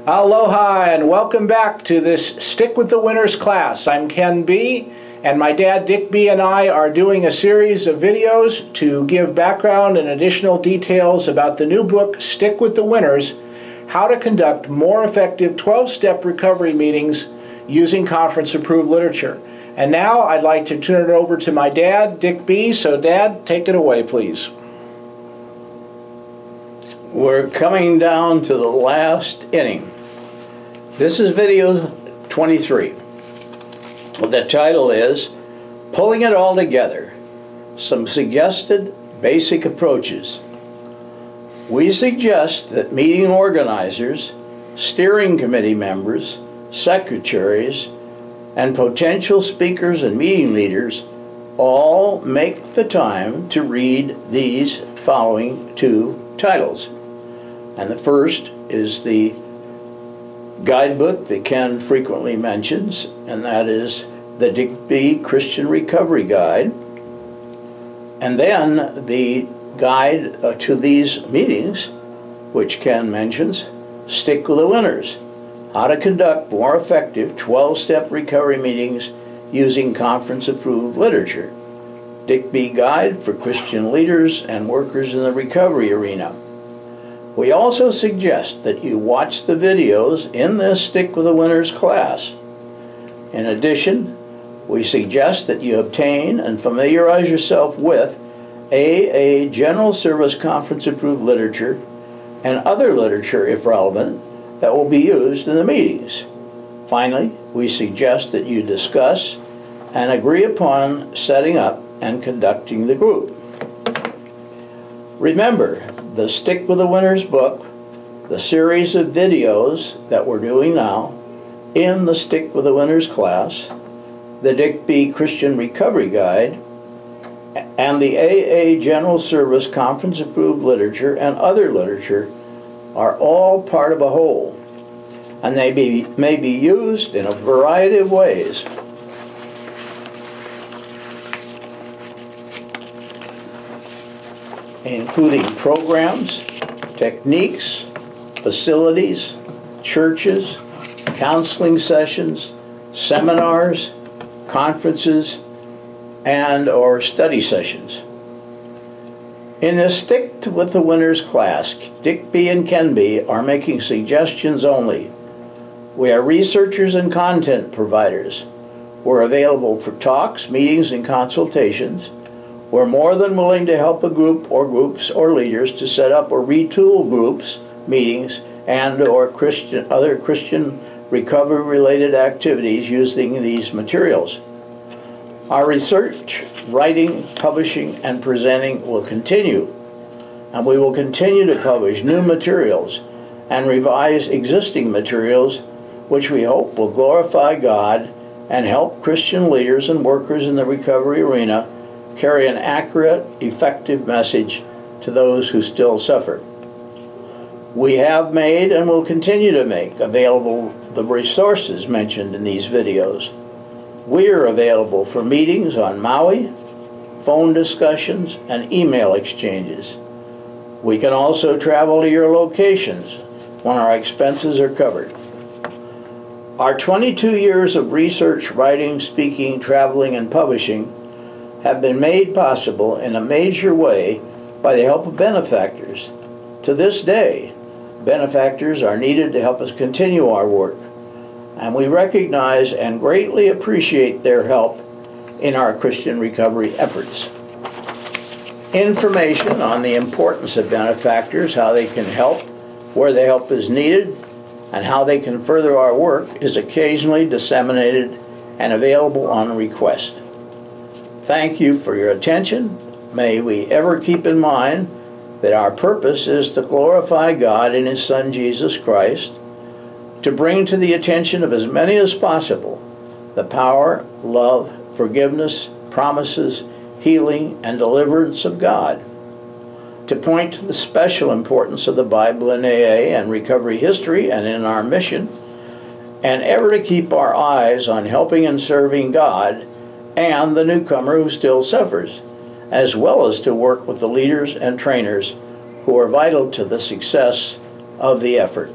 Aloha and welcome back to this Stick with the Winners class. I'm Ken B. and my dad Dick B. and I are doing a series of videos to give background and additional details about the new book Stick with the Winners, How to Conduct More Effective 12-Step Recovery Meetings Using Conference-Approved Literature. And now I'd like to turn it over to my dad, Dick B. So Dad, take it away, please. We're coming down to the last inning. This is video 23. The title is Pulling It All Together, Some Suggested Basic Approaches. We suggest that meeting organizers, steering committee members, secretaries, and potential speakers and meeting leaders all make the time to read these following two titles. And the first is the guidebook that Ken frequently mentions, and that is the Dick B. Christian Recovery Guide. And then the guide to these meetings, which Ken mentions, Stick with the Winners, How to Conduct More Effective 12-Step Recovery Meetings Using Conference-Approved Literature, Dick B. Guide for Christian Leaders and Workers in the Recovery Arena. We also suggest that you watch the videos in this Stick with the Winners class. In addition, we suggest that you obtain and familiarize yourself with AA General Service Conference Approved Literature and other literature, if relevant, that will be used in the meetings. Finally, we suggest that you discuss and agree upon setting up and conducting the group. Remember, the Stick with the Winners book, the series of videos that we're doing now in the Stick with the Winners class, the Dick B. Christian Recovery Guide, and the AA General Service Conference Approved Literature and other literature are all part of a whole, and they may be used in a variety of ways. Including programs, techniques, facilities, churches, counseling sessions, seminars, conferences, and/or study sessions. In the Stick with the Winners class, Dick B. and Ken B. are making suggestions only. We are researchers and content providers. We're available for talks, meetings, and consultations. We're more than willing to help a group or groups or leaders to set up or retool groups, meetings, and/or other Christian recovery-related activities using these materials. Our research, writing, publishing, and presenting will continue, and we will continue to publish new materials and revise existing materials, which we hope will glorify God and help Christian leaders and workers in the recovery arena carry an accurate, effective message to those who still suffer. We have made and will continue to make available the resources mentioned in these videos. We are available for meetings on Maui, phone discussions, and email exchanges. We can also travel to your locations when our expenses are covered. Our 22 years of research, writing, speaking, traveling, and publishing have been made possible in a major way by the help of benefactors. To this day, benefactors are needed to help us continue our work, and we recognize and greatly appreciate their help in our Christian recovery efforts. Information on the importance of benefactors, how they can help, where the help is needed, and how they can further our work is occasionally disseminated and available on request. Thank you for your attention. May we ever keep in mind that our purpose is to glorify God in His Son Jesus Christ, to bring to the attention of as many as possible the power, love, forgiveness, promises, healing, and deliverance of God, to point to the special importance of the Bible in AA and recovery history and in our mission, and ever to keep our eyes on helping and serving God and the newcomer who still suffers, as well as to work with the leaders and trainers who are vital to the success of the effort.